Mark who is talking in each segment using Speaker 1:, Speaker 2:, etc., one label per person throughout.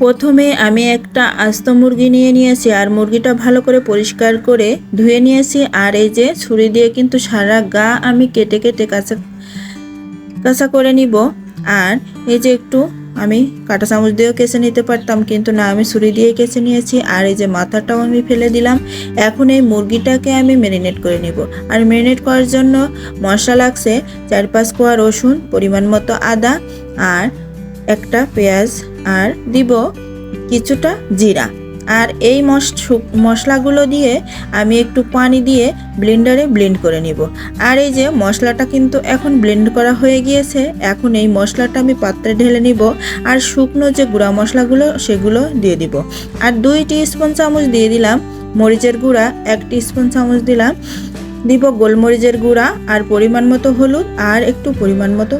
Speaker 1: প্রথমে আমি একটা আস্ত মুরগি নিয়েছি আর মুরগিটা ভালো করে পরিষ্কার করে ধুয়ে নিয়েছি। আর এই যে ছুরি দিয়ে কিন্তু সারা গা আমি কেটে কেটে কাঁচা করে নিব। আর এই যে একটু আমি কাঁটা চামচ দিয়েও কেচে নিতে পারতাম, কিন্তু না, আমি ছুরি দিয়ে কেচে নিয়েছি। আর এই যে মাথাটাও আমি ফেলে দিলাম। এখন এই মুরগিটাকে আমি ম্যারিনেট করে নিব। আর ম্যারিনেট করার জন্য মশলা লাগছে 4-5 কোয়া রসুন, পরিমাণ মতো আদা, আর একটা পেঁয়াজ, আর দিব কিছুটা জিরা। আর এই মশলাগুলো দিয়ে আমি একটু পানি দিয়ে ব্লেন্ডারে ব্লেন্ড করে নিব। আর এই যে মশলাটা কিন্তু এখন ব্লেন্ড করা হয়ে গিয়েছে। এখন এই মশলাটা আমি পাত্রে ঢেলে নিব। আর শুকনো যে গুঁড়া মশলাগুলো সেগুলো দিয়ে দিব। আর 2 টিস্পুন চামচ দিয়ে দিলাম মরিচের গুঁড়া, 1 টিস্পুন চামচ দিব গোলমরিচের গুঁড়া, আর পরিমাণ মতো হলুদ, আর একটু পরিমাণ মতো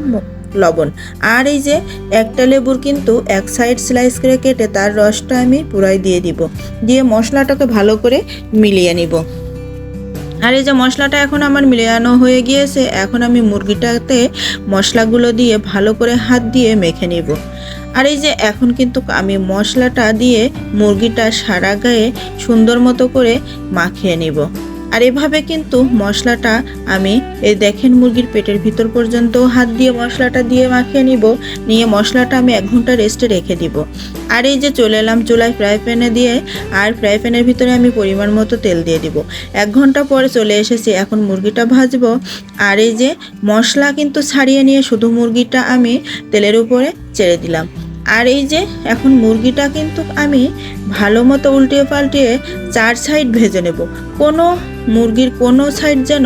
Speaker 1: লবণ। আর এই যে একটা লেবুর কিন্তু এক সাইড স্লাইস করে কেটে তার রসটা আমি পুরাই দিয়ে দিব। দিয়ে মশলাটাকে ভালো করে মিলিয়ে নিব। আর এই যে মশলাটা এখন আমার মিলানো হয়ে গিয়েছে। এখন আমি মুরগিটাতে মশলাগুলো দিয়ে ভালো করে হাত দিয়ে মেখে নিব। আর এই যে এখন কিন্তু আমি মশলাটা দিয়ে মুরগিটা সারা গায়ে সুন্দর মতো করে মাখিয়ে নিব। আর এভাবে কিন্তু মশলাটা আমি এই দেখেন মুরগির পেটের ভিতর পর্যন্ত হাত দিয়ে মশলাটা দিয়ে মাখিয়ে নিয়ে মশলাটা আমি 1 ঘন্টা রেস্টে রেখে দিব। আর এই যে চলে এলাম চুলায় ফ্রাই প্যানে দিয়ে, আর ফ্রাই প্যানের ভিতরে আমি পরিমাণ মতো তেল দিয়ে দিব। 1 ঘন্টা পরে চলে এসেছি, এখন মুরগিটা ভাজবো। আর এই যে মশলা কিন্তু ছাড়িয়ে নিয়ে শুধু মুরগিটা আমি তেলের উপরে ছেড়ে দিলাম। আর এই যে এখন মুরগিটা কিন্তু আমি ভালো মতো উল্টিয়ে পাল্টিয়ে 4 সাইড ভেজে নেব। মুরগির কোনো সাইড যেন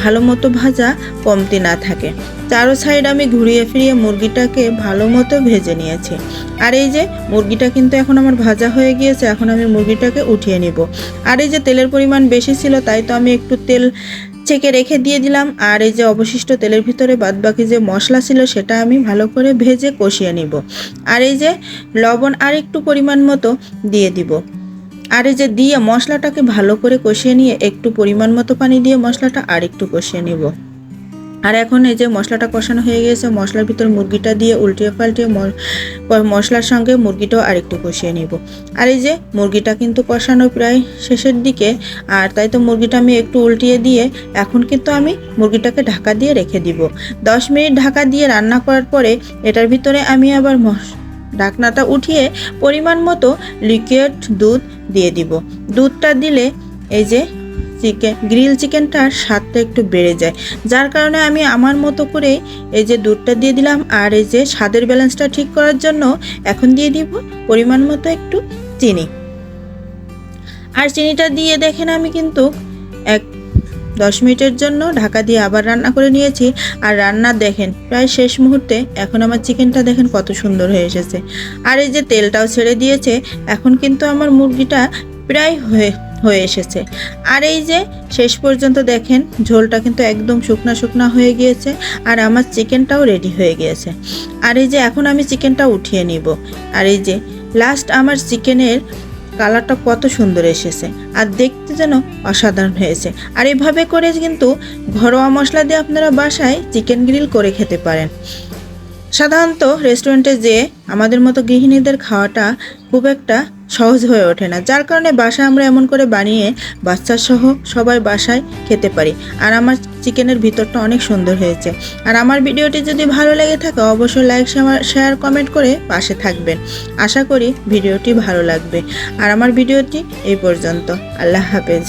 Speaker 1: ভালো মতো ভাজা কমতি না থাকে। 4 সাইড আমি ঘুরিয়ে ফিরিয়ে মুরগিটাকে ভালো মতো ভেজে নিয়েছি। আর এই যে মুরগিটা কিন্তু এখন আমার ভাজা হয়ে গিয়েছে। এখন আমি মুরগিটাকে উঠিয়ে নিব। আর এই যে তেলের পরিমাণ বেশি ছিল, তাই তো আমি একটু তেল ছেঁকে রেখে দিয়ে দিলাম। আর এই যে অবশিষ্ট তেলের ভিতরে বাদবাকি যে মশলা ছিল সেটা আমি ভালো করে ভেজে কষিয়ে নিব। আর এই যে লবণ আর একটু পরিমাণ মতো দিয়ে দিব। আর এই যে দিয়ে মশলাটাকে ভালো করে কষিয়ে নিয়ে একটু পরিমাণ মতো পানি দিয়ে মশলাটা আর একটু কষিয়ে নিব। আর এখন এই যে মশলাটা কষানো হয়ে গেছে, মশলার ভিতর মুরগিটা দিয়ে উল্টিয়ে পাল্টিয়ে মশলার সঙ্গে মুরগিটাও আর একটু কষিয়ে নিব। আর এই যে মুরগিটা কিন্তু কষানো প্রায় শেষের দিকে, আর তাই তো মুরগিটা আমি একটু উল্টিয়ে দিয়ে এখন কিন্তু আমি মুরগিটাকে ঢাকা দিয়ে রেখে দিব। 10 মিনিট ঢাকা দিয়ে রান্না করার পরে এটার ভিতরে আমি আবার ঢাকনাটা উঠিয়ে পরিমাণ মতো লিকুইড দুধ দিয়ে দিব। দুধটা দিলে এই যে গ্রিল চিকেনটার স্বাদটা একটু বেড়ে যায়, যার কারণে আমি আমার মতো করে এই যে দুধটা দিয়ে দিলাম। আর এই যে স্বাদের ব্যালেন্সটা ঠিক করার জন্য এখন দিয়ে দিব পরিমাণ মতো একটু চিনি। আর চিনিটা দিয়ে দেখেন আমি কিন্তু 10 মিনিটের জন্য ঢাকা দিয়ে আবার রান্না করে নিয়েছি। আর রান্না দেখেন প্রায় শেষ মুহূর্তে এখন আমার চিকেনটা দেখেন কত সুন্দর হয়ে এসেছে। আর এই যে তেলটাও ছেড়ে দিয়েছে, এখন কিন্তু আমার মুরগিটা প্রায় হয়ে এসেছে। আর এই যে শেষ পর্যন্ত দেখেন ঝোলটা কিন্তু একদম শুকনা হয়ে গিয়েছে। আর আমার চিকেনটাও রেডি হয়ে গিয়েছে। আর এই যে এখন আমি চিকেনটা উঠিয়ে নিব। আর এই যে লাস্ট আমার চিকেনের কালারটা কত সুন্দর এসেছে, আর দেখতে যেন অসাধারণ হয়েছে। আর এভাবে করে কিন্তু ঘরোয়া মশলা দিয়ে আপনারা বাসায় চিকেন গ্রিল করে খেতে পারেন। সাধারণত রেস্টুরেন্টে যেয়ে আমাদের মতো গৃহিণীদের খাওয়াটা খুব একটা সহজ হয়ে ওঠে না, যার কারণে বাসায় আমরা এমন করে বানিয়ে বাচ্চা সহ সবাই বাসায় খেতে পারি। আর আমার চিকেনের ভিতরটা অনেক সুন্দর হয়েছে। আর আমার ভিডিওটি যদি ভালো লেগে থাকে অবশ্যই লাইক শেয়ার কমেন্ট করে পাশে থাকবেন। আশা করি ভিডিওটি ভালো লাগবে। আর আমার ভিডিওটি এই পর্যন্ত। আল্লাহ হাফেজ।